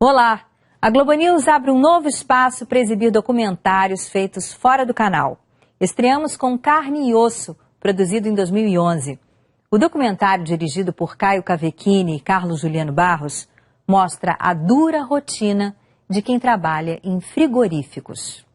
Olá! A Globo News abre um novo espaço para exibir documentários feitos fora do canal. Estreamos com Carne e Osso, produzido em 2011. O documentário, dirigido por Caio Cavecchini e Carlos Juliano Barros, mostra a dura rotina de quem trabalha em frigoríficos.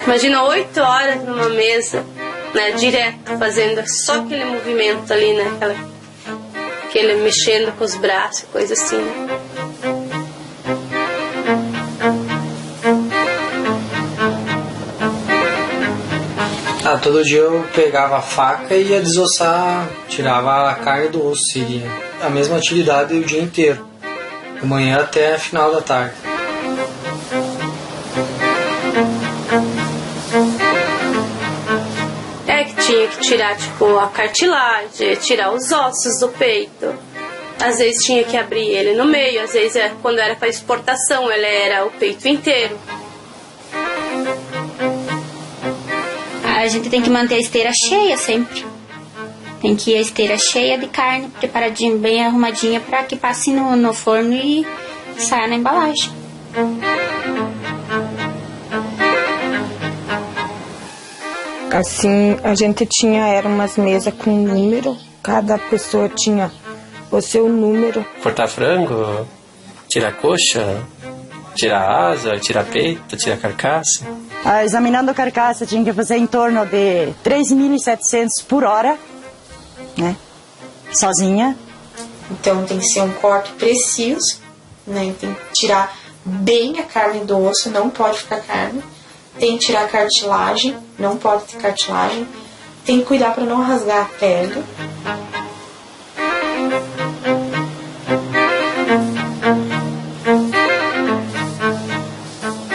Imagina 8 horas numa mesa, né, direto, fazendo só aquele movimento ali, né, aquele mexendo com os braços, coisa assim, né? Todo dia eu pegava a faca e ia desossar, tirava a carne do osso, seria a mesma atividade o dia inteiro, da manhã até a final da tarde. Tinha que tirar, tipo, a cartilagem, tirar os ossos do peito. Às vezes tinha que abrir ele no meio, às vezes, quando era para exportação, ele era o peito inteiro. A gente tem que manter a esteira cheia sempre. Tem que ir a esteira cheia de carne, preparadinha, bem arrumadinha, para que passe no forno e saia na embalagem. Assim, a gente era umas mesas com número, cada pessoa tinha o seu número. Cortar frango, tirar coxa, tirar asa, tirar peito, tirar carcaça. Examinando a carcaça, tinha que fazer em torno de 3.700 por hora, né? Sozinha. Então tem que ser um corte preciso, né? Tem que tirar bem a carne do osso, não pode ficar carne. Tem que tirar a cartilagem, não pode ter cartilagem. Tem que cuidar para não rasgar a pele.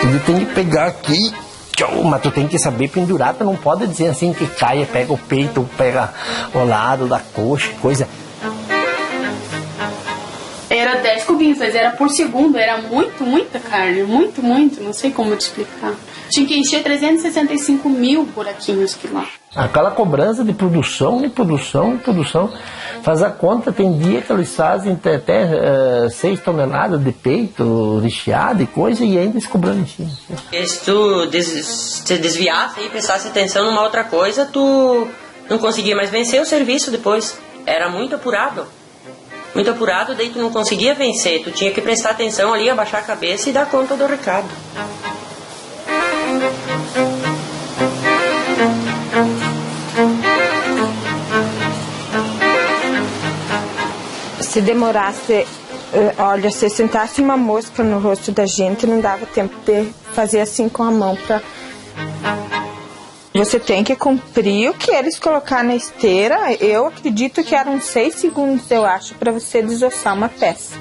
Tu tem que pegar aqui, mas tu tem que saber pendurar, tu não pode dizer assim que caia, pega o peito, pega o lado da coxa, coisa. Era 10 cubinhos, mas era por segundo, era muita carne, muito, não sei como te explicar. Tinha que encher 365 mil buraquinhos que lá. Aquela cobrança de produção, faz a conta, tem dia que eles fazem até 6 toneladas de peito recheado e coisa, e ainda se cobrando em cima. Se tu se desviasse e prestasse atenção numa outra coisa, tu não conseguia mais vencer o serviço depois. Era muito apurado, daí tu não conseguia vencer, tu tinha que prestar atenção ali, abaixar a cabeça e dar conta do recado. Se demorasse, olha, se sentasse uma mosca no rosto da gente, não dava tempo de fazer assim com a mão pra... Você tem que cumprir o que eles colocar na esteira. Eu acredito que eram 6 segundos, eu acho, para você desossar uma peça.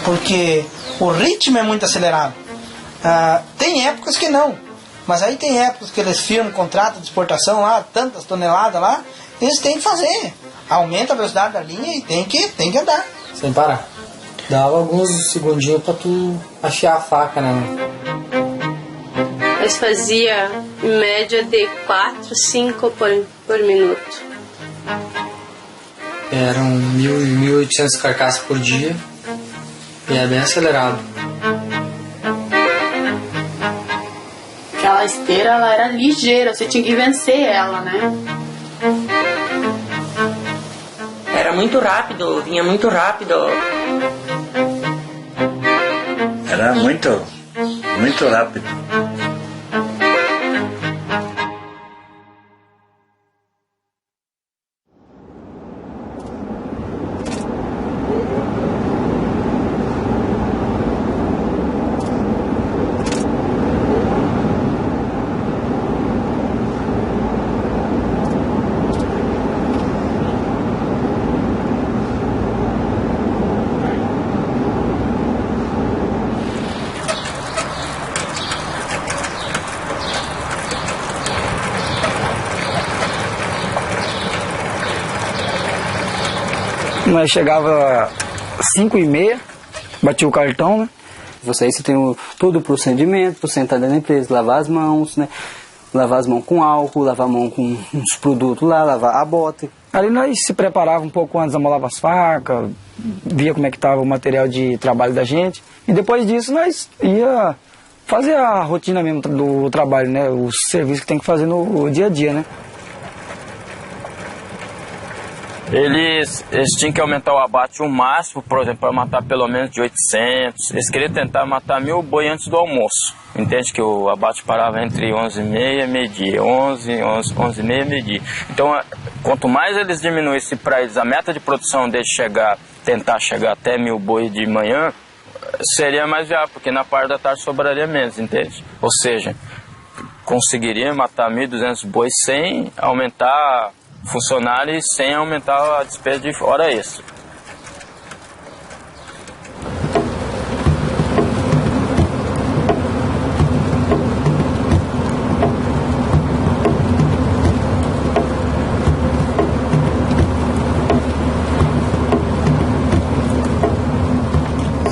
Porque o ritmo é muito acelerado. Tem épocas que não, mas aí tem épocas que eles firmam contrato de exportação lá, tantas toneladas lá, eles têm que fazer. Aumenta a velocidade da linha e tem que andar. Sem parar. Dava alguns segundinhos pra tu afiar a faca, né? Mas fazia em média de 4, 5 por minuto. Eram 1.800 carcaças por dia e é bem acelerado. aquela esteira, ela era ligeira, você tinha que vencer ela, né? Era muito rápido, vinha muito rápido. Era muito rápido. Nós chegava 5h30, batia o cartão, né? Você tem todo o procedimento, você entrar dentro da empresa, lavar as mãos, né? Lavar as mãos com álcool, lavar a mão com uns produtos lá, lavar a bota. Ali nós se preparava um pouco antes, amolava as facas, via como é que estava o material de trabalho da gente. E depois disso nós ia fazer a rotina mesmo do trabalho, né? O serviço que tem que fazer no dia a dia, né? Eles tinham que aumentar o abate o máximo, por exemplo, para matar pelo menos de 800. Eles queriam tentar matar 1000 boi antes do almoço. Entende que o abate parava entre 11h30 e meio-dia, 11h30 e meio-dia. Então, quanto mais eles diminuíssem para eles a meta de produção deles tentar chegar até 1000 boi de manhã, seria mais viável, porque na parte da tarde sobraria menos, entende? Ou seja, conseguiria matar 1.200 bois sem aumentar funcionários, sem aumentar a despesa de hora extra.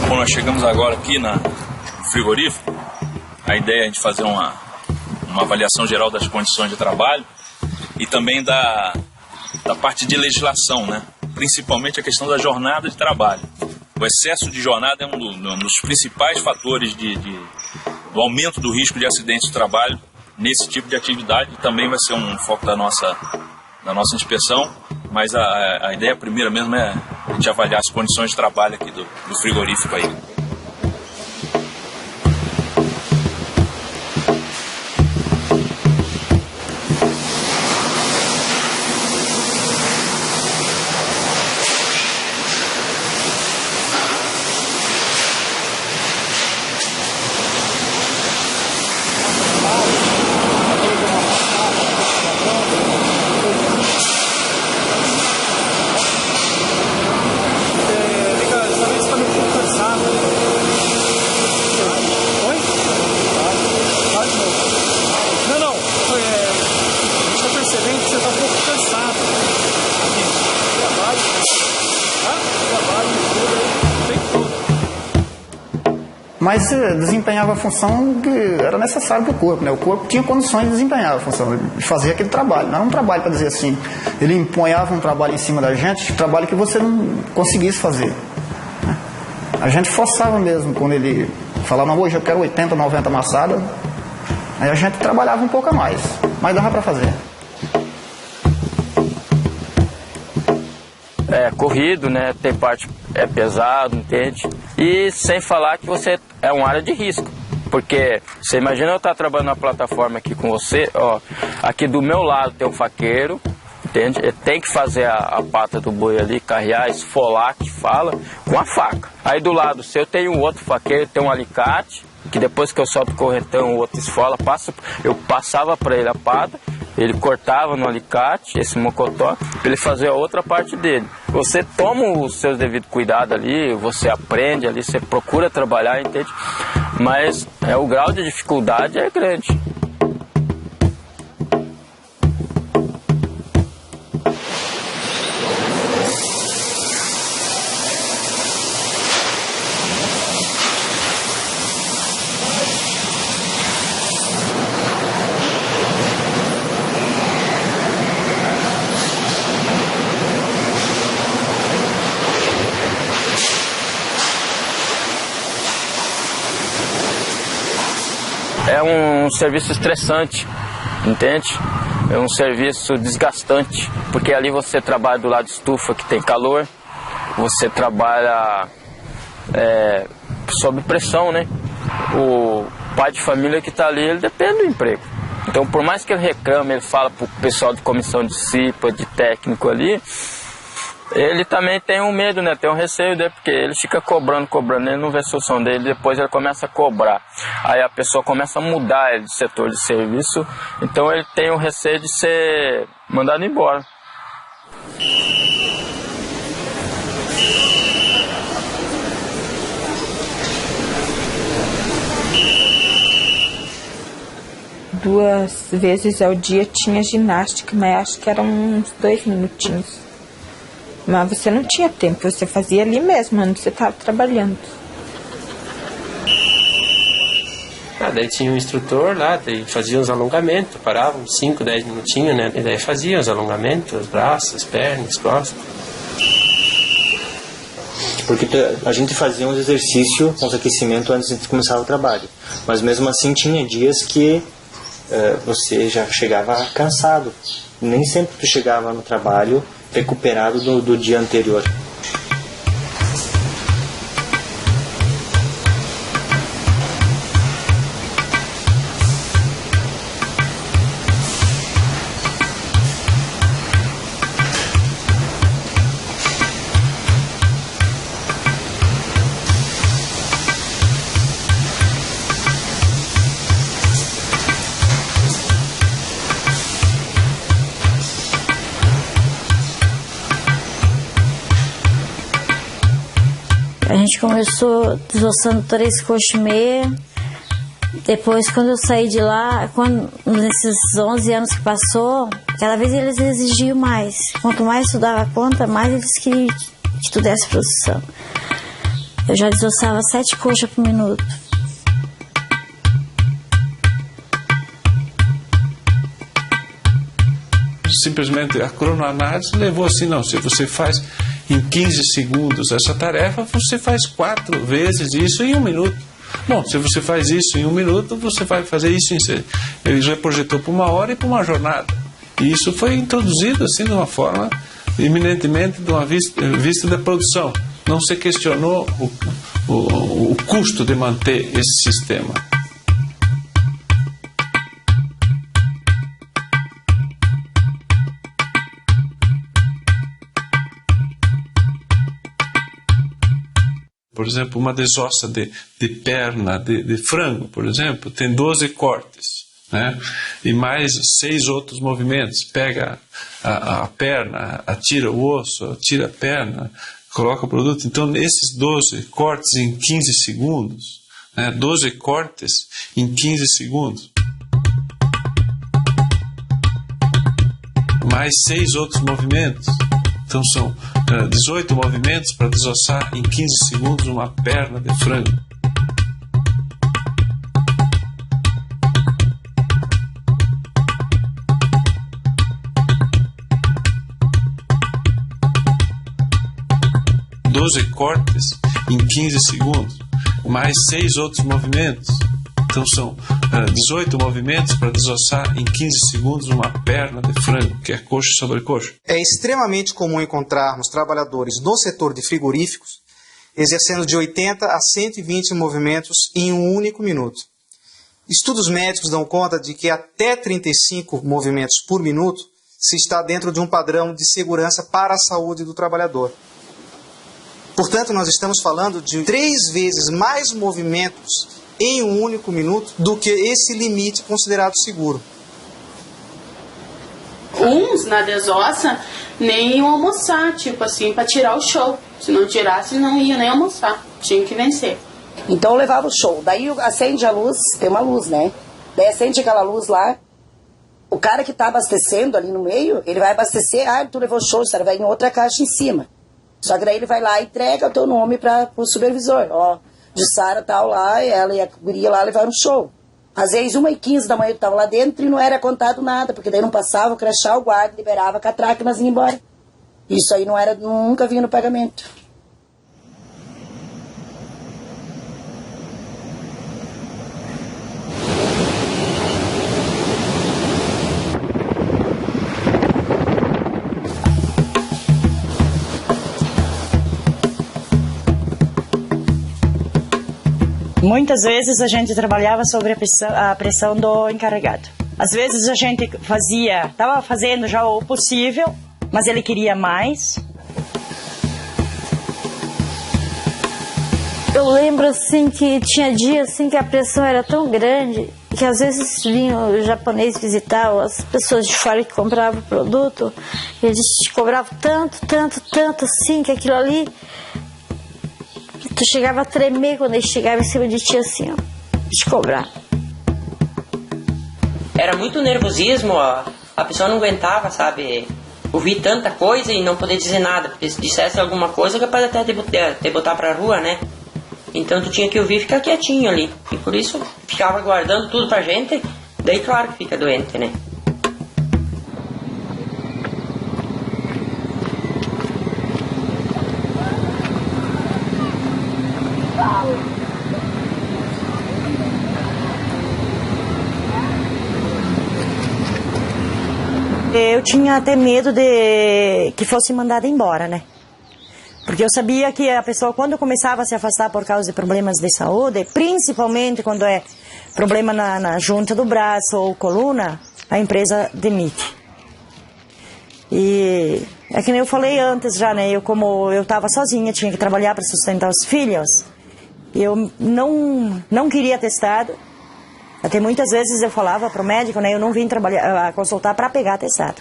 Bom, nós chegamos agora aqui no frigorífico. A ideia é a gente fazer uma avaliação geral das condições de trabalho e também da parte de legislação, né? Principalmente a questão da jornada de trabalho. O excesso de jornada é um dos principais fatores do aumento do risco de acidentes de trabalho nesse tipo de atividade. Também vai ser um foco da nossa inspeção, mas a ideia primeira mesmo é a gente avaliar as condições de trabalho aqui do frigorífico aí. Mas desempenhava a função que era necessária para o corpo, né? O corpo tinha condições de desempenhar a função, de fazer aquele trabalho. Não era um trabalho para dizer assim, ele empunhava um trabalho em cima da gente, trabalho que você não conseguisse fazer. A gente forçava mesmo, quando ele falava, não, hoje eu quero 80, 90 amassadas, aí a gente trabalhava um pouco a mais, mas dava para fazer. É corrido, né? Tem parte é pesado, entende? E sem falar que você é uma área de risco. Porque você imagina eu estar trabalhando na plataforma aqui com você, ó, aqui do meu lado tem um faqueiro, entende? Ele tem que fazer a pata do boi ali, carrear, esfolar, que fala, com a faca. Aí do lado seu tem um outro faqueiro, tem um alicate, que depois que eu solto o correntão, o outro esfola, eu passava para ele a pata, ele cortava no alicate, esse mocotó, para ele fazer a outra parte dele. Você toma os seus devidos cuidados ali, você aprende ali, você procura trabalhar, entende? Mas o grau de dificuldade é grande. É um serviço estressante, entende? É um serviço desgastante, porque ali você trabalha do lado de estufa que tem calor, você trabalha sob pressão, né? O pai de família que está ali, ele depende do emprego. Então, por mais que ele reclame, ele fala para o pessoal de comissão de CIPA, de técnico ali, ele também tem um medo, né? Tem um receio dele, porque ele fica cobrando, ele não vê a solução dele, depois ele começa a cobrar. Aí a pessoa começa a mudar ele de setor de serviço, então ele tem o receio de ser mandado embora. Duas vezes ao dia tinha ginástica, mas acho que eram uns 2 minutinhos. Mas você não tinha tempo, você fazia ali mesmo, onde você estava trabalhando. Daí tinha um instrutor lá, daí fazia os alongamentos, parava uns 5, 10 minutinhos, né? E daí fazia os alongamentos, os braços, as pernas, as costas. Porque a gente fazia uns exercícios, uns aquecimentos antes de começar o trabalho. Mas mesmo assim tinha dias que você já chegava cansado. Nem sempre tu chegava no trabalho recuperado do dia anterior. A gente começou desossando 3 coxas e meia. Depois, quando eu saí de lá, nesses 11 anos que passou, cada vez eles exigiam mais. Quanto mais tu dava conta, mais eles queriam que tu desse produção. Eu já desossava 7 coxas por minuto. Simplesmente a cronoanálise levou assim, não, se você faz em 15 segundos essa tarefa, você faz 4 vezes isso em 1 minuto. Bom, se você faz isso em 1 minuto, você vai fazer isso em... Ele já projetou para 1 hora e para uma jornada. E isso foi introduzido assim de uma forma eminentemente de uma vista da produção. Não se questionou o custo de manter esse sistema. Por exemplo, uma desossa de perna de frango, por exemplo, tem 12 cortes, né? E mais 6 outros movimentos. Pega a perna, atira o osso, atira a perna, coloca o produto. Então, esses 12 cortes em 15 segundos, né? 12 cortes em 15 segundos. Mais 6 outros movimentos. Então, são 18 movimentos para desossar em 15 segundos uma perna de frango. Doze cortes em 15 segundos, mais 6 outros movimentos. Então são 18 movimentos para desossar em 15 segundos uma perna de frango, que é coxa sobre coxa. É extremamente comum encontrarmos trabalhadores no setor de frigoríficos exercendo de 80 a 120 movimentos em um único minuto. Estudos médicos dão conta de que até 35 movimentos por minuto se está dentro de um padrão de segurança para a saúde do trabalhador. Portanto, nós estamos falando de 3 vezes mais movimentos em um único minuto do que esse limite considerado seguro. Uns na desossa nem iam almoçar, tipo assim, para tirar o show. Se não tirasse, não ia nem almoçar. Tinha que vencer. Então eu levava o show. Daí acende a luz, tem uma luz, né? Daí acende aquela luz lá. O cara que tá abastecendo ali no meio, ele vai abastecer. Ah, tu levou o show, você vai em outra caixa em cima. Só que daí ele vai lá e entrega o teu nome para o supervisor. Ó, de Sara tal lá, ela e a guria lá levaram o show. Às vezes 1h15 da manhã eu tava lá dentro e não era contado nada, porque daí não passava o crachá, o guarda liberava a catraca e nós ia embora. Isso aí não era, nunca vinha no pagamento. Muitas vezes a gente trabalhava sobre a pressão do encarregado. Às vezes a gente estava fazendo já o possível, mas ele queria mais. Eu lembro assim que tinha dias assim que a pressão era tão grande que às vezes vinham os japoneses visitar, ou as pessoas de fora que compravam o produto, e eles te cobravam tanto assim, que aquilo ali, que tu chegava a tremer quando eles chegavam em cima de ti assim, ó, te cobrar. Era muito nervosismo, ó. A pessoa não aguentava, sabe, ouvir tanta coisa e não poder dizer nada, porque se dissesse alguma coisa, capaz até de botar pra rua, né? Então tu tinha que ouvir e ficar quietinho ali. E por isso ficava guardando tudo pra gente. Daí claro que fica doente, né? Eu tinha até medo de que fosse mandada embora, né? Porque eu sabia que a pessoa, quando começava a se afastar por causa de problemas de saúde, principalmente quando é problema na junta do braço ou coluna, a empresa demite. E é que nem eu falei antes já, né? Como eu estava sozinha, tinha que trabalhar para sustentar os filhos, eu não queria atestado. Até muitas vezes eu falava para o médico, né? Eu não vim consultar para pegar atestado.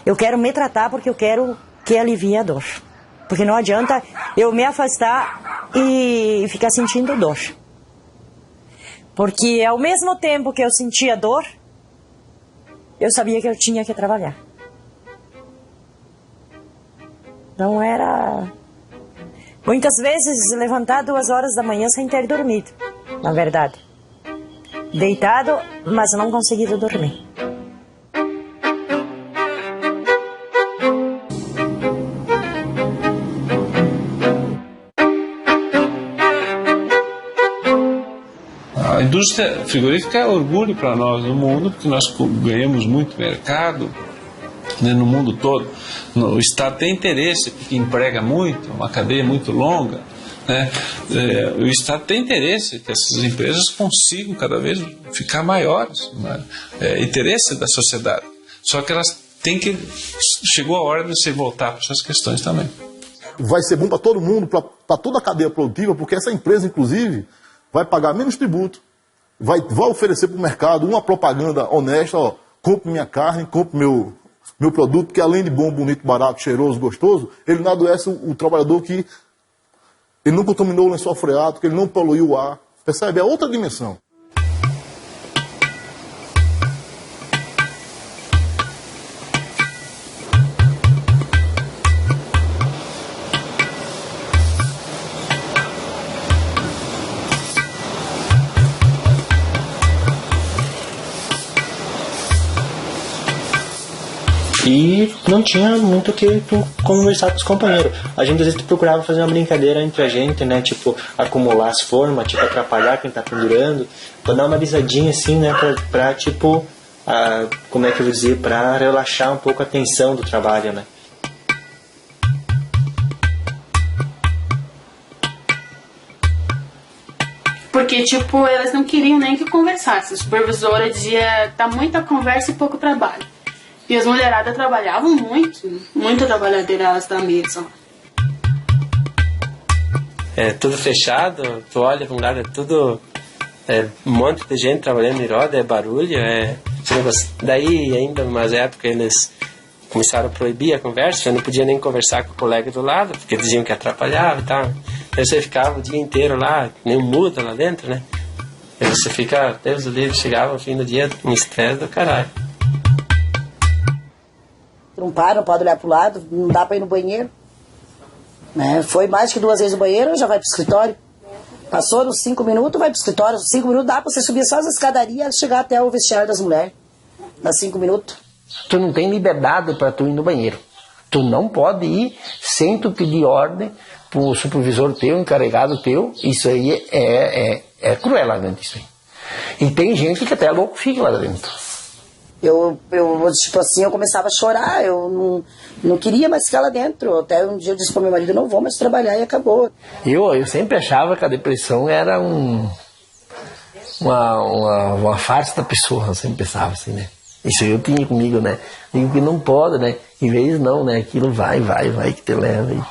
Eu quero me tratar porque eu quero que alivie a dor. Porque não adianta eu me afastar e ficar sentindo dor. Porque ao mesmo tempo que eu sentia dor, eu sabia que eu tinha que trabalhar. Não era... Muitas vezes levantar 2 horas da manhã sem ter dormido, na verdade. Deitado, mas não conseguido dormir. A indústria frigorífica é orgulho para nós no mundo, porque nós ganhamos muito mercado, né, no mundo todo. O Estado tem interesse, porque emprega muito, uma cadeia muito longa, né? O Estado tem interesse que essas empresas consigam cada vez ficar maiores, né? Interesse da sociedade. Só que elas têm que... Chegou a hora de você voltar para essas questões também. Vai ser bom para todo mundo, para toda a cadeia produtiva, porque essa empresa, inclusive, vai pagar menos tributo, vai oferecer para o mercado uma propaganda honesta, ó, compre minha carne, compre meu produto, que além de bom, bonito, barato, cheiroso, gostoso, ele não adoece o trabalhador, que ele não contaminou o lençol freático, ele não poluiu o ar, percebe? É outra dimensão. E não tinha muito o que conversar com os companheiros. A gente às vezes procurava fazer uma brincadeira entre a gente, né? Tipo, acumular as formas, tipo, atrapalhar quem tá pendurando, pra dar uma risadinha assim, né? Pra tipo, como é que eu vou dizer? Pra relaxar um pouco a tensão do trabalho, né? Porque, tipo, elas não queriam nem que conversasse. A supervisora dizia, tá muita conversa e pouco trabalho. E as mulheradas trabalhavam muito, muita trabalhadeira elas da mesa. É tudo fechado, tu olha para um lado, é tudo... um monte de gente trabalhando em roda, é barulho, Daí, ainda umas épocas, eles começaram a proibir a conversa, eu não podia nem conversar com o colega do lado, porque diziam que atrapalhava e tal. Aí você ficava o dia inteiro lá, nem um muda lá dentro, né? Aí você fica, Deus do livre, chegava no fim do dia, um estresse do caralho. Não para, não pode olhar pro lado, não dá para ir no banheiro. Né? Foi mais que 2 vezes no banheiro, já vai pro escritório. Passou nos 5 minutos, vai pro escritório. 5 minutos dá para você subir só as escadarias e chegar até o vestiário das mulheres. Dá 5 minutos. Tu não tem liberdade para tu ir no banheiro. Tu não pode ir sem tu pedir ordem pro supervisor teu, encarregado teu. Isso aí é cruel lá dentro. Isso aí. E tem gente que até louco fica lá dentro. Eu tipo assim, eu começava a chorar, eu não queria mais ficar lá dentro. Até um dia eu disse pro meu marido, não vou mais trabalhar, e acabou. Eu sempre achava que a depressão era uma farsa da pessoa, eu sempre pensava assim, né? Isso eu tinha comigo, né? Digo que não pode, né? Em vez não, né? Aquilo vai que te leva. E,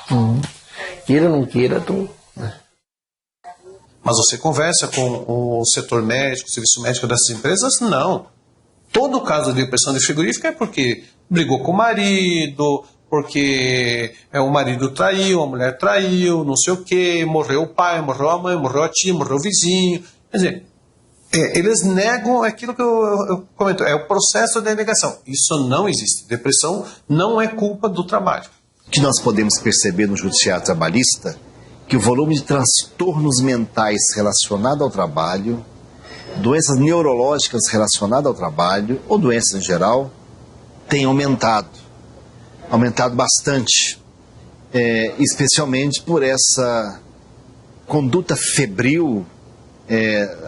queira ou não queira, tu... Né? Mas você conversa com o setor médico, o serviço médico dessas empresas? Não. Todo caso de depressão de frigorífico é porque brigou com o marido, porque o marido traiu, a mulher traiu, não sei o quê, morreu o pai, morreu a mãe, morreu a tia, morreu o vizinho. Quer dizer, eles negam aquilo que eu comento, é o processo de negação. Isso não existe. Depressão não é culpa do trabalho. O que nós podemos perceber no judiciário trabalhista que o volume de transtornos mentais relacionados ao trabalho, doenças neurológicas relacionadas ao trabalho, ou doenças em geral, tem aumentado bastante, especialmente por essa conduta febril,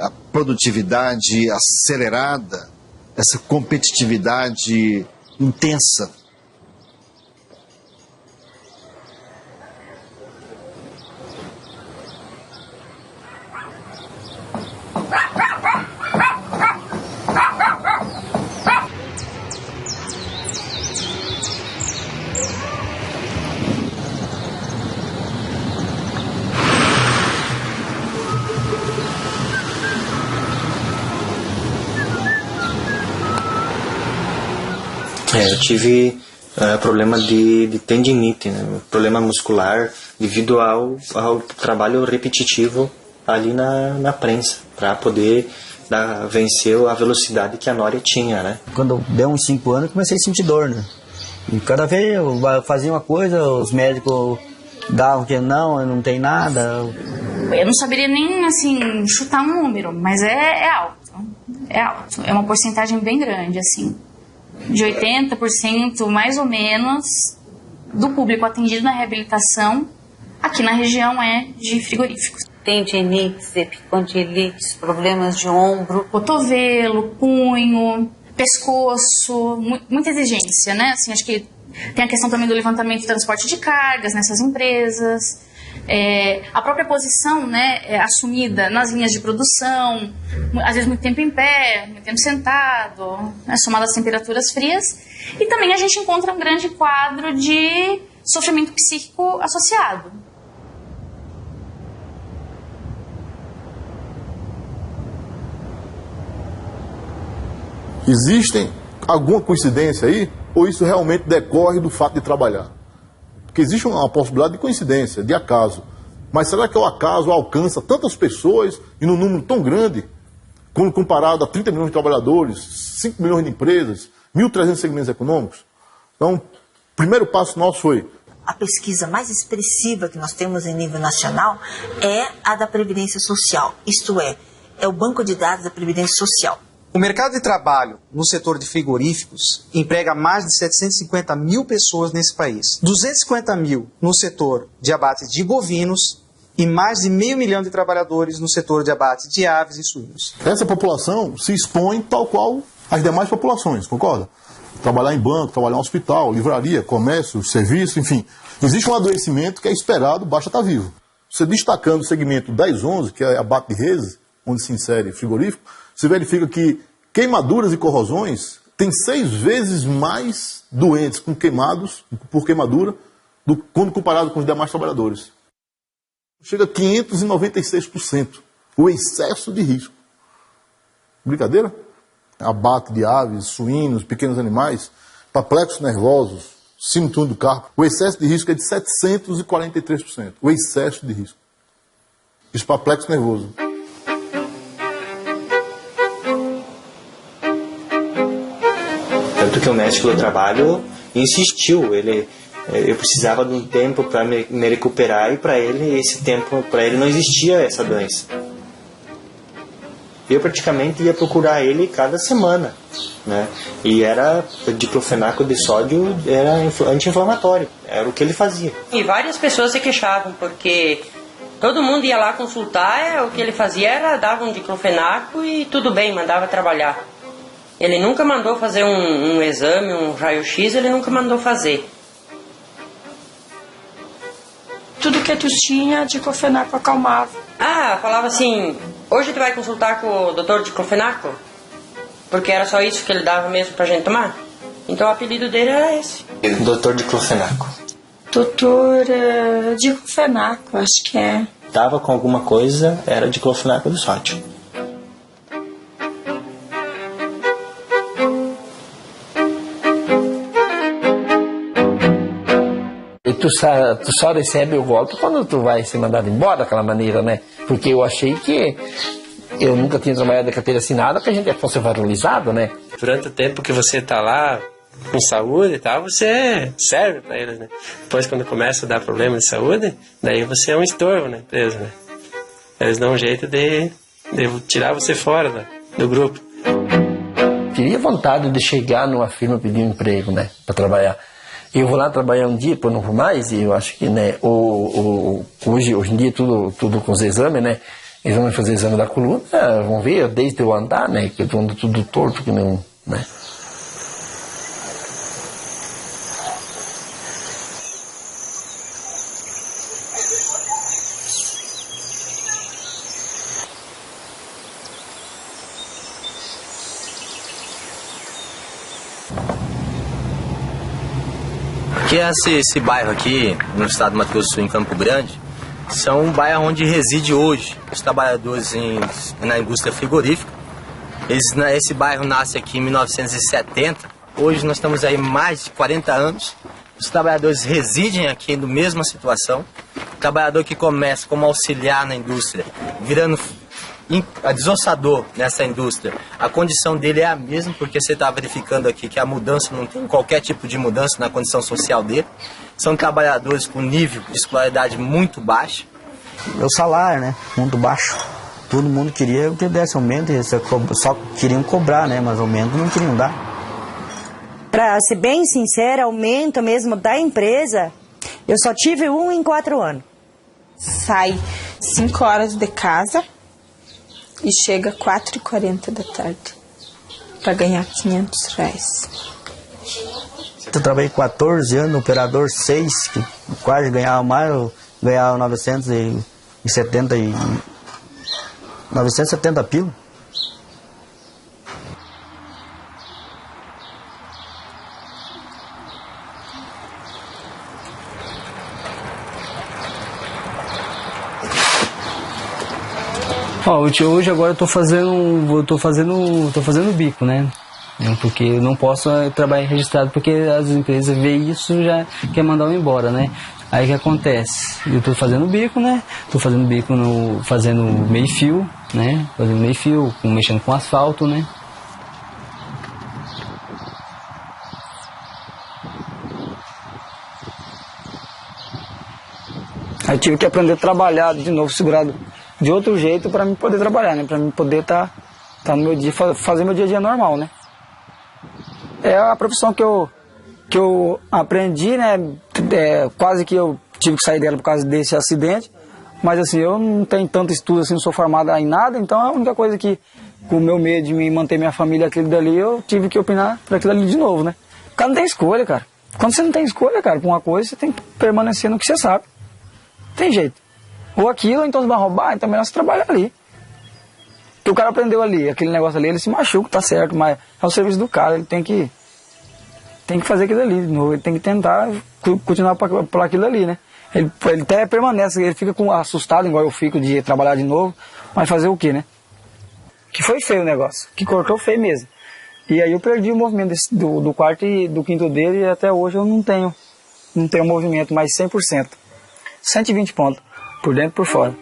a produtividade acelerada, essa competitividade intensa. Eu tive problema de tendinite, né? Problema muscular devido ao trabalho repetitivo ali na prensa, para poder vencer a velocidade que a Nória tinha, né? Quando deu uns 5 anos eu comecei a sentir dor, né? E cada vez eu fazia uma coisa, os médicos davam que não tem nada. Eu não saberia nem assim chutar um número, mas é alto. É alto. É uma porcentagem bem grande, assim. De 80% mais ou menos do público atendido na reabilitação aqui na região é de frigoríficos. Tendinites, epicondilites, problemas de ombro, cotovelo, punho, pescoço, muita exigência, né? Assim, acho que tem a questão também do levantamento e transporte de cargas nessas empresas. A própria posição, né, assumida nas linhas de produção, às vezes muito tempo em pé, muito tempo sentado, né, somado às temperaturas frias. E também a gente encontra um grande quadro de sofrimento psíquico associado. Existem alguma coincidência aí? Ou isso realmente decorre do fato de trabalhar? Porque existe uma possibilidade de coincidência, de acaso. Mas será que o acaso alcança tantas pessoas e num número tão grande, quando comparado a 30 milhões de trabalhadores, 5 milhões de empresas, 1.300 segmentos econômicos? Então, o primeiro passo nosso foi... A pesquisa mais expressiva que nós temos em nível nacional é a da Previdência Social. Isto é o banco de dados da Previdência Social. O mercado de trabalho no setor de frigoríficos emprega mais de 750 mil pessoas nesse país. 250 mil no setor de abate de bovinos e mais de 500 mil de trabalhadores no setor de abate de aves e suínos. Essa população se expõe tal qual as demais populações, concorda? Trabalhar em banco, trabalhar em hospital, livraria, comércio, serviço, enfim. Existe um adoecimento que é esperado, basta estar vivo. Você destacando o segmento 10-11, que é abate de reses, onde se insere frigorífico, você verifica que queimaduras e corrosões têm 6 vezes mais doentes por queimadura quando comparado com os demais trabalhadores. Chega a 596%. O excesso de risco. Brincadeira? Abate de aves, suínos, pequenos animais, perplexos nervosos, síndrome do carpo. O excesso de risco é de 743%. O excesso de risco. Isso perplexo nervoso. Tanto que o médico do trabalho insistiu, eu precisava de um tempo para me recuperar e para ele esse tempo, para ele não existia essa doença. Eu praticamente ia procurar ele cada semana, né? E era diclofenaco de sódio, era anti-inflamatório, era o que ele fazia. E várias pessoas se queixavam porque todo mundo ia lá consultar, o que ele fazia era dava um diclofenaco e tudo bem, mandava trabalhar. Ele nunca mandou fazer um exame, um raio-x, ele nunca mandou fazer. Tudo que tu tinha, diclofenaco acalmava. Ah, falava assim, hoje tu vai consultar com o doutor diclofenaco? Porque era só isso que ele dava mesmo pra gente tomar. Então o apelido dele era esse. Doutor diclofenaco. Doutor diclofenaco, acho que é. Tava com alguma coisa, era diclofenaco de sódio. E tu só recebe o golpe quando tu vai ser mandado embora daquela maneira, né? Porque eu achei que eu nunca tinha trabalhado de carteira assinada, que a gente fosse valorizado, né? Durante o tempo que você tá lá com saúde e tal, você serve para eles, né? Depois, quando começa a dar problema de saúde, daí você é um estorvo na empresa, né? Eles dão um jeito de tirar você fora do grupo. Teria vontade de chegar numa firma pedir um emprego, né? Para trabalhar. Eu vou lá trabalhar um dia, depois não vou mais, e eu acho que, né, hoje em dia tudo com os exames, né? Eles vão fazer exame da coluna, vão ver desde eu andar, né? Que eu ando tudo torto, que não, né? Que esse bairro aqui, no estado do Mato Grosso do Sul, em Campo Grande, são um bairro onde reside hoje os trabalhadores na indústria frigorífica. Esse bairro nasce aqui em 1970, hoje nós estamos aí mais de 40 anos. Os trabalhadores residem aqui na mesma situação. O trabalhador que começa como auxiliar na indústria, virando desossador nessa indústria, a condição dele é a mesma, porque você está verificando aqui que a mudança não tem qualquer tipo de mudança na condição social dele. São trabalhadores com nível de escolaridade muito baixo. O salário, né, muito baixo. Todo mundo queria que desse aumento, só queriam cobrar, né, mas aumento não queriam dar. Para ser bem sincera, aumento mesmo da empresa, eu só tive um em 4 anos. Sai 5 horas de casa e chega 4h40 da tarde para ganhar R$500. Eu trabalhei 14 anos, operador 6, que quase ganhava mais, eu ganhava 970 pila. Hoje agora eu tô fazendo bico, né? Porque eu não posso trabalhar registrado, porque as empresas veem isso e já quer mandar eu embora, né? Aí o que acontece? Eu tô fazendo bico, né? Tô fazendo bico fazendo meio fio, né? Fazendo meio fio, mexendo com asfalto, né? Aí tive que aprender a trabalhar de novo, segurado de outro jeito para mim poder trabalhar, né? Para mim poder tá no meu dia, fazer meu dia a dia normal, né? É a profissão que eu aprendi, né? Quase que eu tive que sair dela por causa desse acidente, mas assim, eu não tenho tanto estudo assim, não sou formado em nada, então a única coisa que, com o meu medo de me manter minha família aquilo dali, eu tive que opinar para aquilo ali de novo, né? O cara não tem escolha, cara. Quando você não tem escolha, cara, pra uma coisa, você tem que permanecer no que você sabe. Não tem jeito. Ou aquilo, ou então você vai roubar, então é melhor você trabalhar ali. Porque o cara aprendeu ali, aquele negócio ali, ele se machuca, tá certo, mas é o serviço do cara, ele tem que fazer aquilo ali de novo, ele tem que tentar continuar por aquilo ali, né? Ele até permanece, ele fica assustado, igual eu fico, de trabalhar de novo, mas fazer o quê, né? Que foi feio o negócio, que cortou feio mesmo. E aí eu perdi o movimento do quarto e do quinto dele, e até hoje eu não tenho movimento mais 100%. 120 pontos, por dentro e por fora.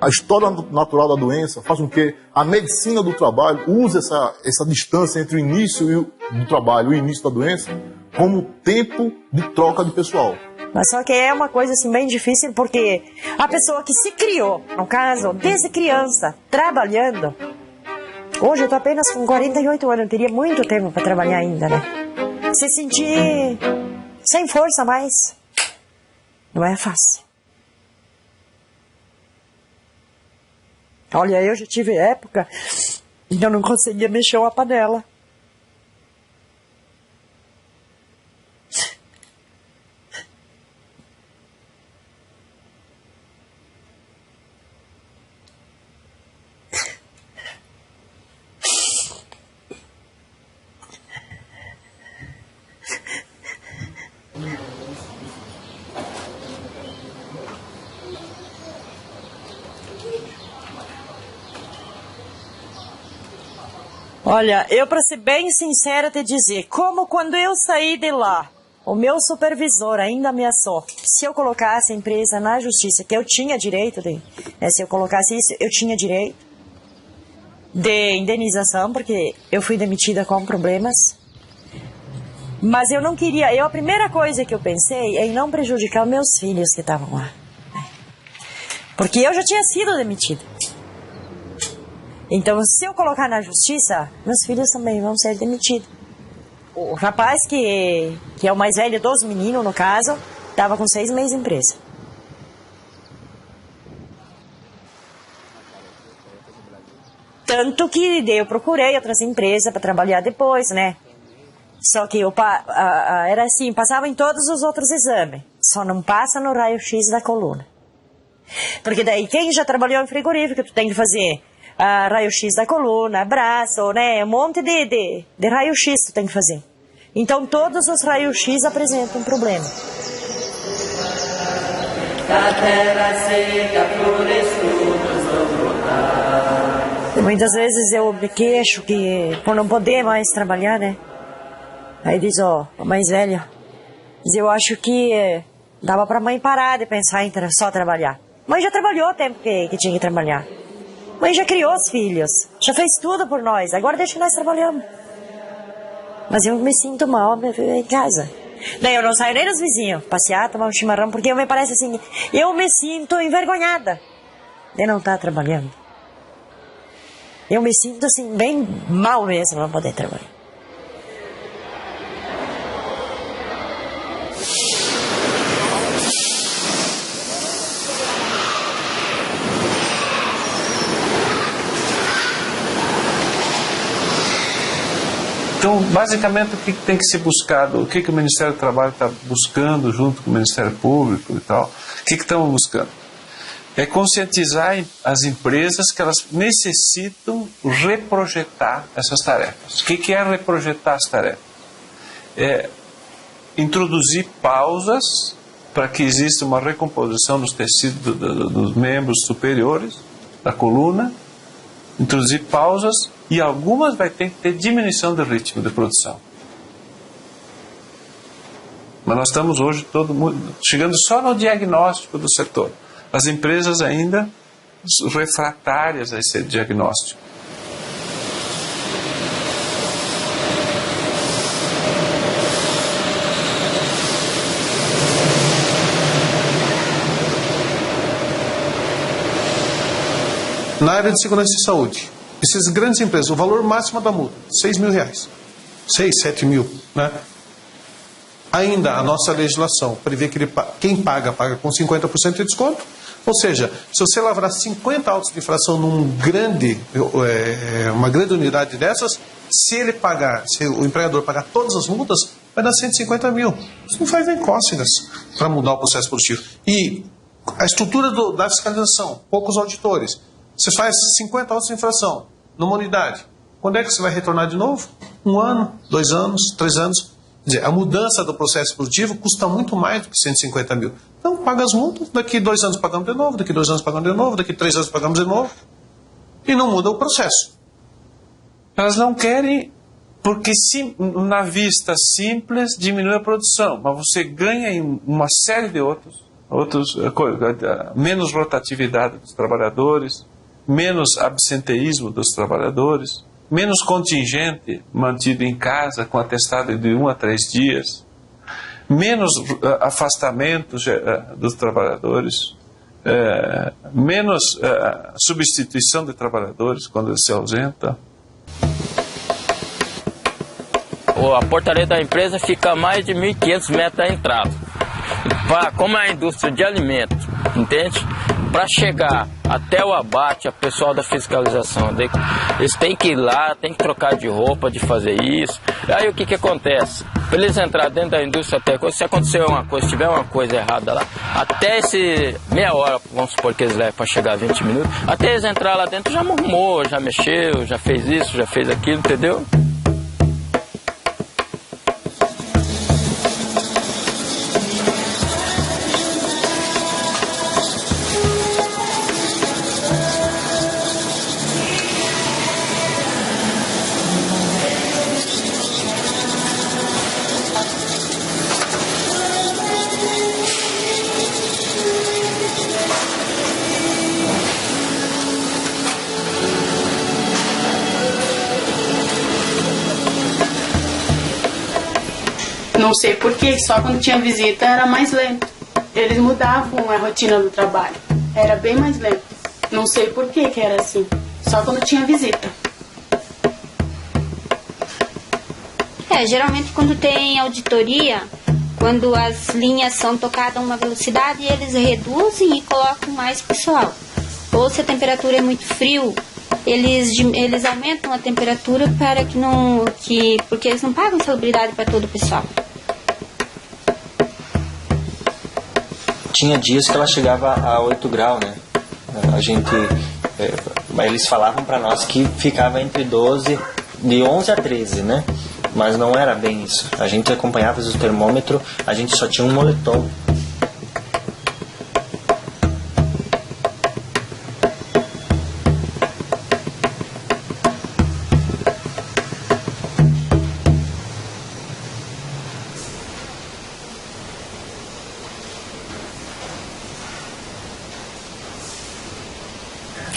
A história natural da doença faz com que a medicina do trabalho use essa distância entre o início do trabalho e o início da doença como tempo de troca de pessoal. Mas só que é uma coisa assim bem difícil, porque a pessoa que se criou, no caso, desde criança, trabalhando, hoje eu estou apenas com 48 anos, eu teria muito tempo para trabalhar ainda, né? Se sentir sem força mais, não é fácil. Olha, eu já tive época em que eu não conseguia mexer uma panela. Olha, eu para ser bem sincera te dizer, como quando eu saí de lá, o meu supervisor ainda ameaçou, se eu colocasse a empresa na justiça, que eu tinha direito de, se eu colocasse isso, eu tinha direito de indenização, porque eu fui demitida com problemas. Mas eu não queria, a primeira coisa que eu pensei é em não prejudicar os meus filhos que estavam lá. Porque eu já tinha sido demitida. Então, se eu colocar na justiça, meus filhos também vão ser demitidos. O rapaz, que é o mais velho dos meninos, no caso, estava com 6 meses de empresa. Tanto que eu procurei outras empresas para trabalhar depois, né? Só que era assim, passava em todos os outros exames, só não passa no raio-x da coluna. Porque daí, quem já trabalhou em frigorífico, tu tem que fazer raio-x da coluna, braço, né? Um monte de raio-x tu tem que fazer. Então, todos os raios-x apresentam um problema. E muitas vezes eu me queixo que por não poder mais trabalhar, né? Aí diz, o mais velho, diz, eu acho que dava pra mãe parar de pensar em só trabalhar. Mãe já trabalhou o tempo que tinha que trabalhar. Mãe já criou os filhos, já fez tudo por nós, agora deixa nós trabalhando. Mas eu me sinto mal em casa. Daí eu não saio nem dos vizinhos, passear, tomar um chimarrão, porque me parece assim, eu me sinto envergonhada de não estar trabalhando. Eu me sinto assim, bem mal mesmo não poder trabalhar. Então, basicamente, o que tem que ser buscado? O que o Ministério do Trabalho está buscando junto com o Ministério Público e tal? O que estamos buscando? É conscientizar as empresas que elas necessitam reprojetar essas tarefas. O que é reprojetar as tarefas? É introduzir pausas para que exista uma recomposição dos tecidos dos membros superiores da coluna, introduzir pausas, e algumas vai ter que ter diminuição do ritmo de produção. Mas nós estamos hoje chegando só no diagnóstico do setor. As empresas ainda refratárias a esse diagnóstico. Na área de segurança e saúde, essas grandes empresas, o valor máximo da multa, R$6.000, 6, 7 mil, né? Ainda a nossa legislação prevê que quem paga com 50% de desconto. Ou seja, se você lavrar 50 autos de infração uma grande unidade dessas, se o empregador pagar todas as multas, vai dar 150 mil. Isso não faz nem cócegas para mudar o processo produtivo. E a estrutura da fiscalização, poucos auditores. Você faz 50 autos de infração numa unidade. Quando é que você vai retornar de novo? 1 ano, 2 anos, 3 anos. Quer dizer, a mudança do processo produtivo custa muito mais do que 150 mil. Então, paga as multas, daqui 2 anos pagamos de novo, daqui 2 anos pagamos de novo, daqui 3 anos pagamos de novo. E não muda o processo. Elas não querem, porque na vista simples diminui a produção, mas você ganha em uma série de outros menos rotatividade dos trabalhadores, menos absenteísmo dos trabalhadores, menos contingente mantido em casa com atestado de 1 a 3 dias, menos afastamento dos trabalhadores, menos substituição de trabalhadores quando eles se ausentam. A portaria da empresa fica a mais de 1.500 metros da entrada. Como é a indústria de alimentos, entende? para chegar até o abate, a pessoal da fiscalização, eles têm que ir lá, têm que trocar de roupa, de fazer isso. Aí o que acontece? Para eles entrarem dentro da indústria, até se acontecer uma coisa, se tiver uma coisa errada lá, até esse meia hora, vamos supor que eles levam para chegar a 20 minutos, até eles entrar lá dentro já arrumou, já mexeu, já fez isso, já fez aquilo, entendeu? Não sei porquê, só quando tinha visita era mais lento. Eles mudavam a rotina do trabalho. Era bem mais lento. Não sei porquê que era assim. Só quando tinha visita. Geralmente quando tem auditoria, quando as linhas são tocadas a uma velocidade, eles reduzem e colocam mais pessoal. Ou se a temperatura é muito frio, eles aumentam a temperatura para porque eles não pagam insalubridade para todo o pessoal. Tinha dias que ela chegava a 8 graus, né? A gente, eles falavam para nós que ficava entre 12, de 11 a 13, né? Mas não era bem isso. A gente acompanhava o termômetro, a gente só tinha um moletom.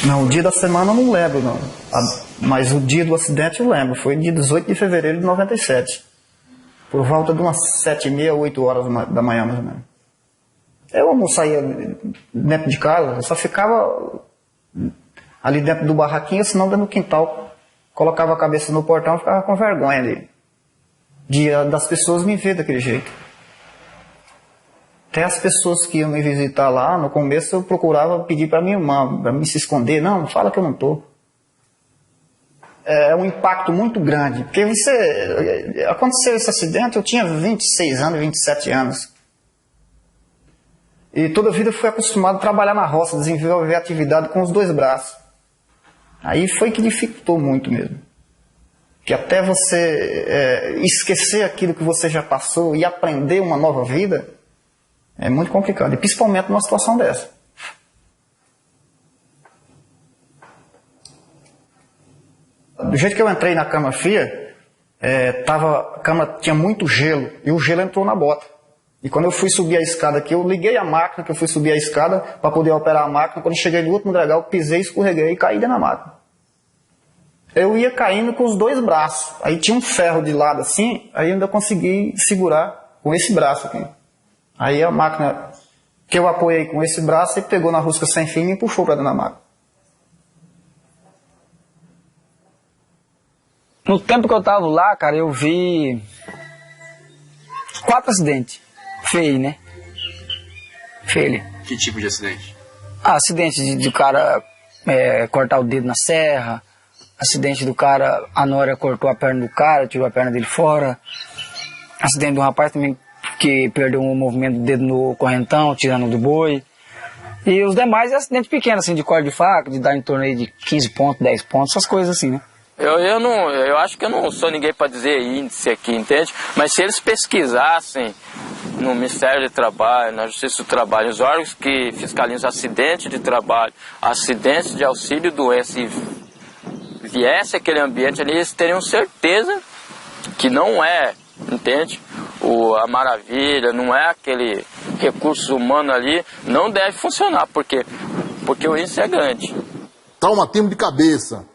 Não, o dia da semana eu não lembro, não. Mas o dia do acidente eu lembro. Foi dia 18 de fevereiro de 97. Por volta de umas 7h30, 8 horas da manhã, mais ou menos. Eu não saía dentro de casa, eu só ficava ali dentro do barraquinho, senão dentro do quintal. Colocava a cabeça no portão e ficava com vergonha das pessoas me ver daquele jeito. Até as pessoas que iam me visitar lá, no começo eu procurava pedir para minha irmã, para me se esconder. Não, fala que eu não estou. É um impacto muito grande, porque aconteceu esse acidente, eu tinha 26 anos, 27 anos. E toda a vida eu fui acostumado a trabalhar na roça, desenvolver atividade com os 2 braços. Aí foi que dificultou muito mesmo. Que até você esquecer aquilo que você já passou e aprender uma nova vida, é muito complicado, e principalmente numa situação dessa. Do jeito que eu entrei na cama fria, a cama tinha muito gelo, e o gelo entrou na bota. E quando eu fui subir a escada aqui, eu liguei a máquina, que eu fui subir a escada para poder operar a máquina. Quando eu cheguei no último degrau, pisei, escorreguei e caí dentro da máquina. Eu ia caindo com os 2 braços. Aí tinha um ferro de lado assim, aí eu ainda consegui segurar com esse braço aqui. Aí a máquina que eu apoiei com esse braço, ele pegou na rosca sem fim e me puxou para dentro da máquina. No tempo que eu tava lá, cara, eu vi 4 acidentes. Feio, né? Feio. Que tipo de acidente? Acidente de cara cortar o dedo na serra. Acidente do cara, a nora cortou a perna do cara, tirou a perna dele fora. Acidente de um rapaz também que perdeu o movimento do dedo no correntão, tirando do boi. E os demais é acidente pequeno, assim, de corte de faca, de dar em torno aí de 15 pontos, 10 pontos, essas coisas assim, né? Eu acho que eu não sou ninguém para dizer índice aqui, entende? Mas se eles pesquisassem no Ministério do Trabalho, na Justiça do Trabalho, os órgãos que fiscalizam acidente de trabalho, acidentes de auxílio-doença e viesse aquele ambiente ali, eles teriam certeza que não é, entende? A maravilha, não é aquele recurso humano ali, não deve funcionar, porque o índice é grande. Traumatismo de cabeça,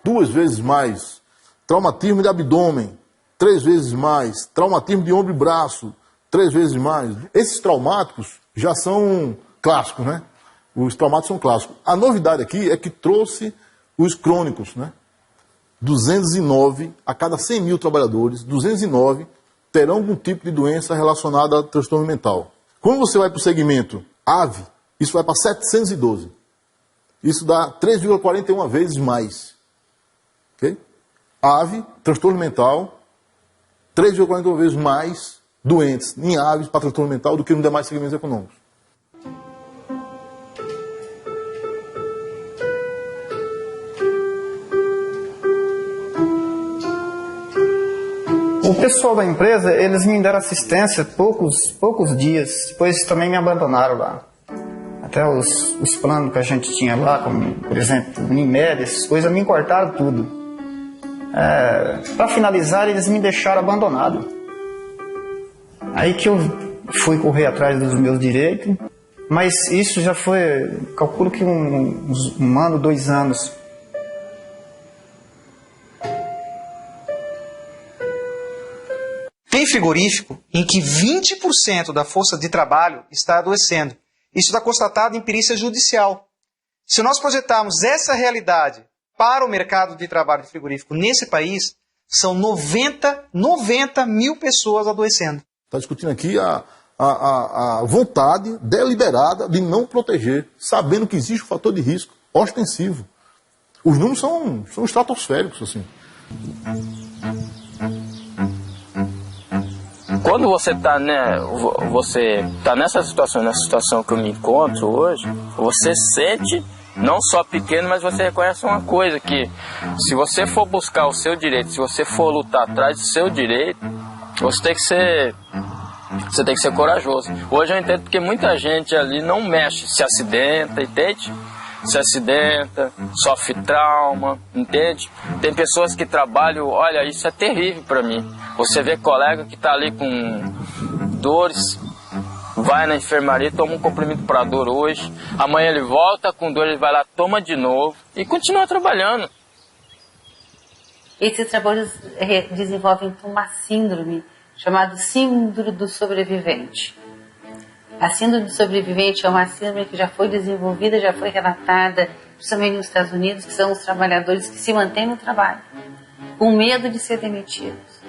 2 vezes mais. Traumatismo de abdômen, 3 vezes mais. Traumatismo de ombro e braço, 3 vezes mais. Esses traumáticos já são clássicos, né? Os traumáticos são clássicos. A novidade aqui é que trouxe os crônicos, né? 209 a cada 100 mil trabalhadores, 209 terão algum tipo de doença relacionada a transtorno mental. Quando você vai para o segmento AVE, Isso vai para 712. Isso dá 3,41 vezes mais. Okay? Ave, transtorno mental, 3,41 vezes mais doentes em aves para transtorno mental do que nos demais segmentos econômicos. O pessoal da empresa, eles me deram assistência poucos dias, depois também me abandonaram lá. Até os planos que a gente tinha lá, como, por exemplo, Unimed, essas coisas, me cortaram tudo. Para finalizar, eles me deixaram abandonado. Aí que eu fui correr atrás dos meus direitos, mas isso já foi, calculo que um ano, 2 anos. Tem frigorífico em que 20% da força de trabalho está adoecendo. Isso está constatado em perícia judicial. Se nós projetarmos essa realidade para o mercado de trabalho de frigorífico nesse país, são 90 mil pessoas adoecendo. Está discutindo aqui a vontade deliberada de não proteger, sabendo que existe um fator de risco ostensivo. Os números são estratosféricos, assim. Quando você está nessa situação que eu me encontro hoje, você sente não só pequeno, mas você reconhece uma coisa, que se você for buscar o seu direito, se você for lutar atrás do seu direito, você tem que ser corajoso. Hoje eu entendo porque muita gente ali não mexe, se acidenta, entende? Se acidenta, sofre trauma, entende? Tem pessoas que trabalham, olha, isso é terrível para mim. Você vê colega que está ali com dores, vai na enfermaria, toma um comprimido para dor hoje, amanhã ele volta com dor, ele vai lá, toma de novo e continua trabalhando. Esses trabalhos desenvolvem uma síndrome chamada síndrome do sobrevivente. A síndrome do sobrevivente é uma síndrome que já foi desenvolvida, já foi relatada, principalmente nos Estados Unidos, que são os trabalhadores que se mantêm no trabalho, com medo de ser demitidos,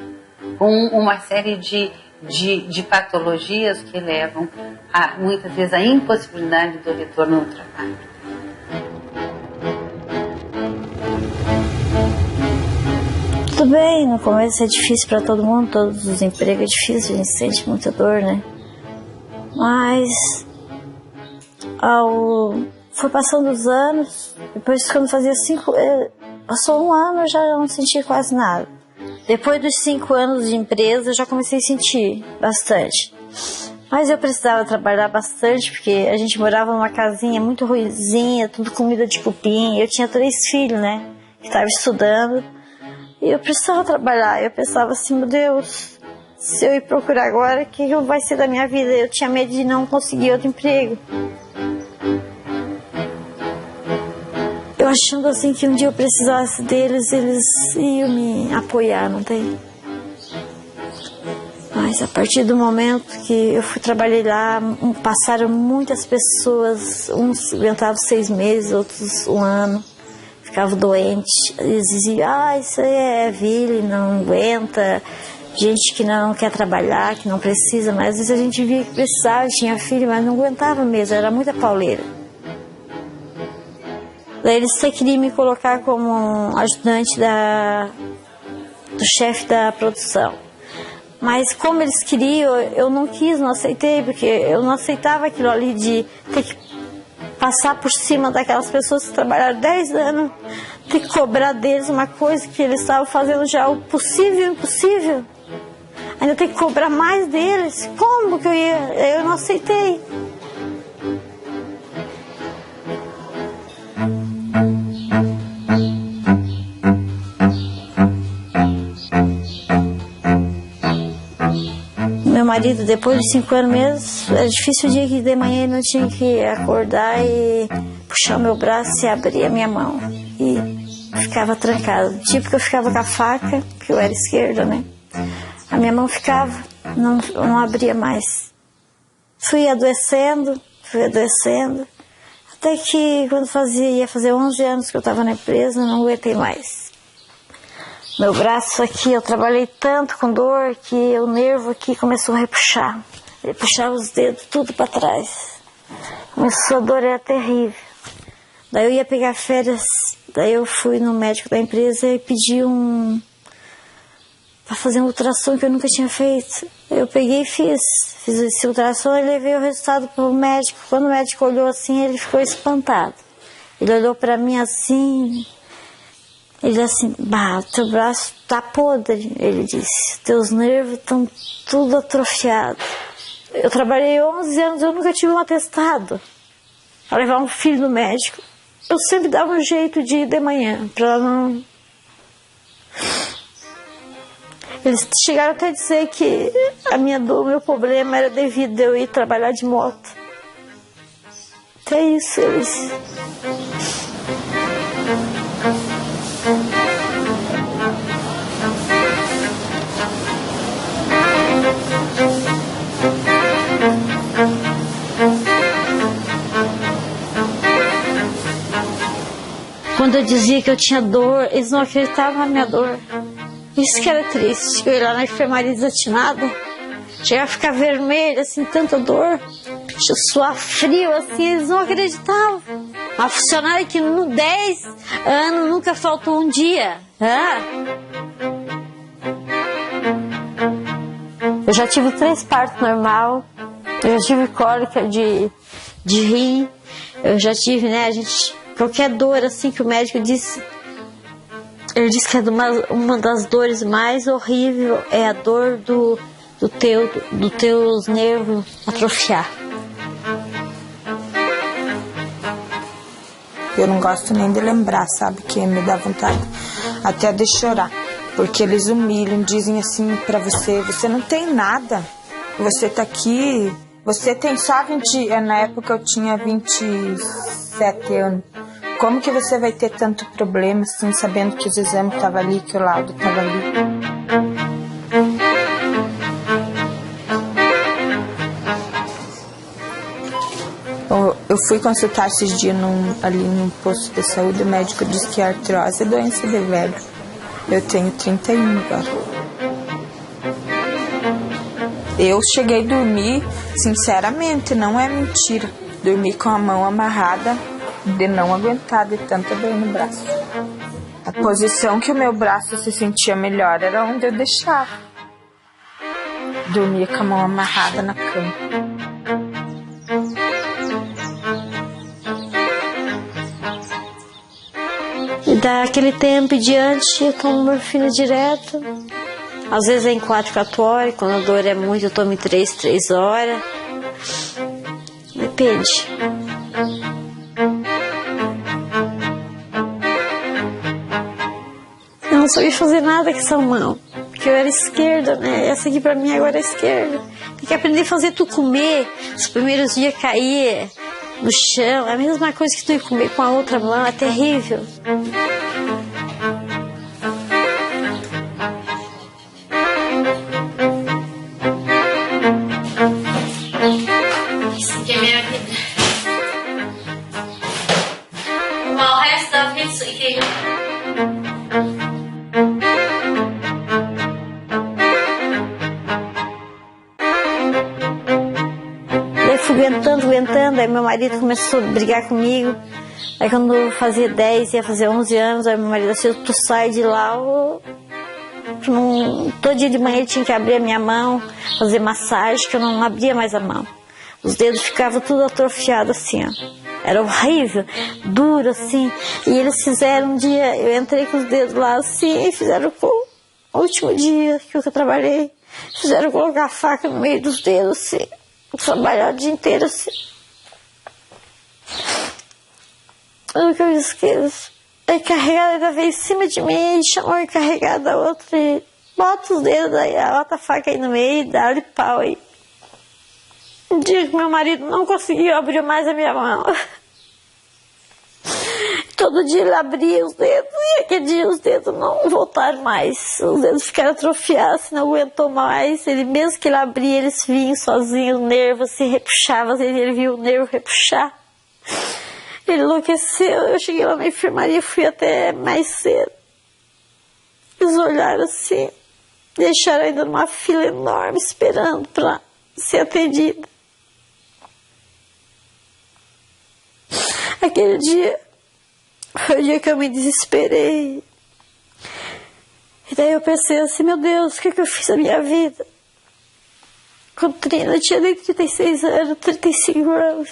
com uma série de patologias que levam, muitas vezes, à impossibilidade do retorno ao trabalho. Tudo bem, no começo é difícil para todo mundo, todos os empregos é difícil, a gente sente muita dor, né? Mas foi passando os anos, depois quando fazia 5, passou 1 ano eu já não sentia quase nada. Depois dos 5 anos de empresa eu já comecei a sentir bastante. Mas eu precisava trabalhar bastante porque a gente morava numa casinha muito ruinzinha, tudo comida de cupim. Eu tinha 3 filhos, né, que estavam estudando. E eu precisava trabalhar, eu pensava assim, meu Deus, se eu ir procurar agora, o que vai ser da minha vida? Eu tinha medo de não conseguir outro emprego. Eu achando assim que um dia eu precisasse deles, eles iam me apoiar, não tem? Mas a partir do momento que eu trabalhei lá, passaram muitas pessoas, uns aguentavam 6 meses, outros 1 ano. Ficava doente, eles diziam, isso aí é vile, não aguenta, gente que não quer trabalhar, que não precisa, mas às vezes a gente via que precisava, tinha filho, mas não aguentava mesmo, era muita pauleira. Daí eles queriam me colocar como ajudante do chefe da produção. Mas como eles queriam, eu não quis, não aceitei, porque eu não aceitava aquilo ali de ter que passar por cima daquelas pessoas que trabalharam 10 anos, ter que cobrar deles uma coisa que eles estavam fazendo já o possível e o impossível. Ainda ter que cobrar mais deles. Como que eu ia? Eu não aceitei. Meu marido, depois de 5 anos mesmo, era difícil o dia que de manhã ele não tinha que acordar e puxar o meu braço e abrir a minha mão. E ficava trancado. Tipo que eu ficava com a faca, que eu era esquerda, né? A minha mão ficava, não abria mais. Fui adoecendo, até que quando ia fazer 11 anos que eu estava na empresa, não aguentei mais. Meu braço aqui, eu trabalhei tanto com dor que o nervo aqui começou a repuxar. Ele puxava os dedos tudo para trás. Começou, a dor era terrível. Daí eu ia pegar férias, daí eu fui no médico da empresa e pedi para fazer um ultrassom que eu nunca tinha feito. Eu peguei e fiz esse ultrassom e levei o resultado para o médico. Quando o médico olhou assim, ele ficou espantado. Ele olhou para mim assim, ele assim, bah, teu braço tá podre, ele disse, teus nervos estão tudo atrofiados. Eu trabalhei 11 anos, eu nunca tive um atestado para levar um filho no médico. Eu sempre dava um jeito de ir de manhã, para não... Eles chegaram até a dizer que a minha dor, o meu problema era devido a eu ir trabalhar de moto. Até isso, eles... Quando eu dizia que eu tinha dor, eles não acreditavam na minha dor. Isso que era triste. Eu ia lá na enfermaria desatinada, chegava a ficar vermelha, assim, tanta dor, suar frio, assim, eles não acreditavam. Uma funcionária que no 10 anos nunca faltou um dia. Eu já tive 3 partos normal, eu já tive cólica de rim, eu já tive, né, qualquer dor assim que o médico disse, ele disse que é uma das dores mais horríveis é a dor do teus nervos atrofiar. Eu não gosto nem de lembrar, sabe, que me dá vontade até de chorar, porque eles humilham, dizem assim pra você, você não tem nada, você tá aqui, você tem só 20, na época eu tinha 27 anos. Como que você vai ter tanto problema, assim, sabendo que os exames estavam ali, que o laudo estava ali? Eu fui consultar esses dias ali num posto de saúde, o médico disse que a artrose é doença de velho. Eu tenho 31 agora. Eu cheguei a dormir, sinceramente, não é mentira, dormi com a mão amarrada, de não aguentar de tanta dor no braço. A posição que o meu braço se sentia melhor era onde eu deixava. Dormia com a mão amarrada na cama. E daquele tempo em diante eu tomo morfina direto. Às vezes é em 4 horas, quando a dor é muito eu tomo em 3 horas. Depende. Eu não sabia fazer nada com essa mão, porque eu era esquerda, né? Essa aqui pra mim agora é esquerda. Tem que aprender a fazer tu comer. Os primeiros dias cair no chão, é a mesma coisa que tu ir comer com a outra mão, é terrível. Isso aqui é minha vida. O resto da vida isso aqui. Aguentando, aí meu marido começou a brigar comigo. Aí quando eu fazia 10, ia fazer 11 anos, aí meu marido assim, tu sai de lá, todo dia de manhã ele tinha que abrir a minha mão, fazer massagem, que eu não abria mais a mão. Os dedos ficavam tudo atrofiados assim, ó. Era horrível, duro assim. E eles fizeram um dia, eu entrei com os dedos lá assim, e fizeram com o último dia que eu trabalhei, fizeram colocar a faca no meio dos dedos assim. Trabalhar o dia inteiro assim. O que eu esqueço. A encarregada ainda veio em cima de mim e chamou a encarregada da outra e bota os dedos aí, bota a faca aí no meio e dá-lhe pau aí. Um dia que meu marido não conseguiu abrir mais a minha mão. Todo dia ele abria os dedos e aquele dia os dedos não voltaram mais. Os dedos ficaram atrofiados, não aguentou mais. Ele, mesmo que ele abria, eles vinham sozinhos, o nervo se repuxava, ele viu o nervo repuxar. Ele enlouqueceu. Eu cheguei lá na enfermaria, fui até mais cedo. Eles olharam assim, deixaram ainda numa fila enorme esperando para ser atendida. Aquele dia foi o dia que eu me desesperei. E daí eu pensei assim, meu Deus, o que eu fiz na minha vida? Quando eu tinha nem 36 anos, 35 anos.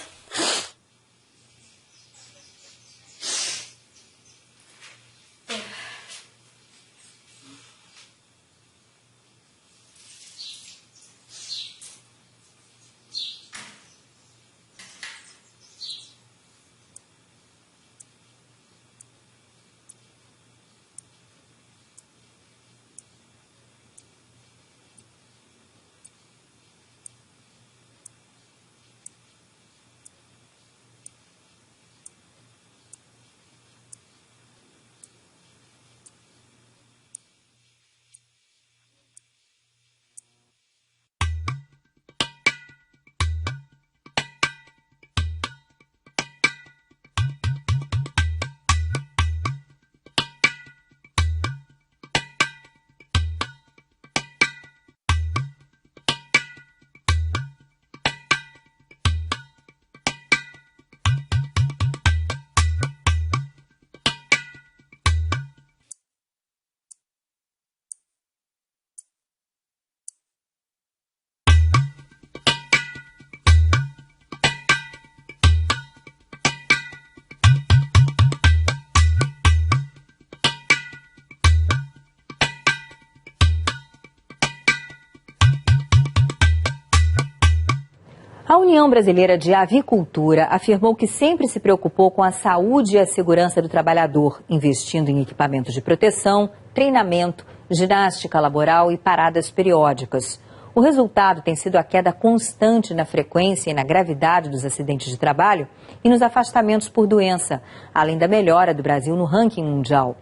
A União Brasileira de Avicultura afirmou que sempre se preocupou com a saúde e a segurança do trabalhador, investindo em equipamentos de proteção, treinamento, ginástica laboral e paradas periódicas. O resultado tem sido a queda constante na frequência e na gravidade dos acidentes de trabalho e nos afastamentos por doença, além da melhora do Brasil no ranking mundial.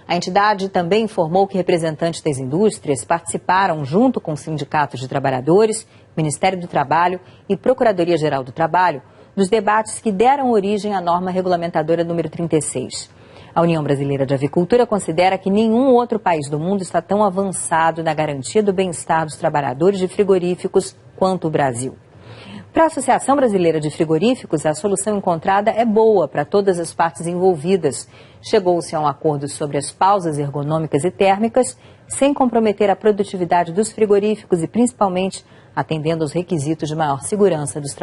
A entidade também informou que representantes das indústrias participaram, junto com sindicatos de trabalhadores, Ministério do Trabalho e Procuradoria-Geral do Trabalho, dos debates que deram origem à norma regulamentadora número 36. A União Brasileira de Avicultura considera que nenhum outro país do mundo está tão avançado na garantia do bem-estar dos trabalhadores de frigoríficos quanto o Brasil. Para a Associação Brasileira de Frigoríficos, a solução encontrada é boa para todas as partes envolvidas. Chegou-se a um acordo sobre as pausas ergonômicas e térmicas, sem comprometer a produtividade dos frigoríficos e, principalmente, atendendo aos requisitos de maior segurança dos trabalhadores.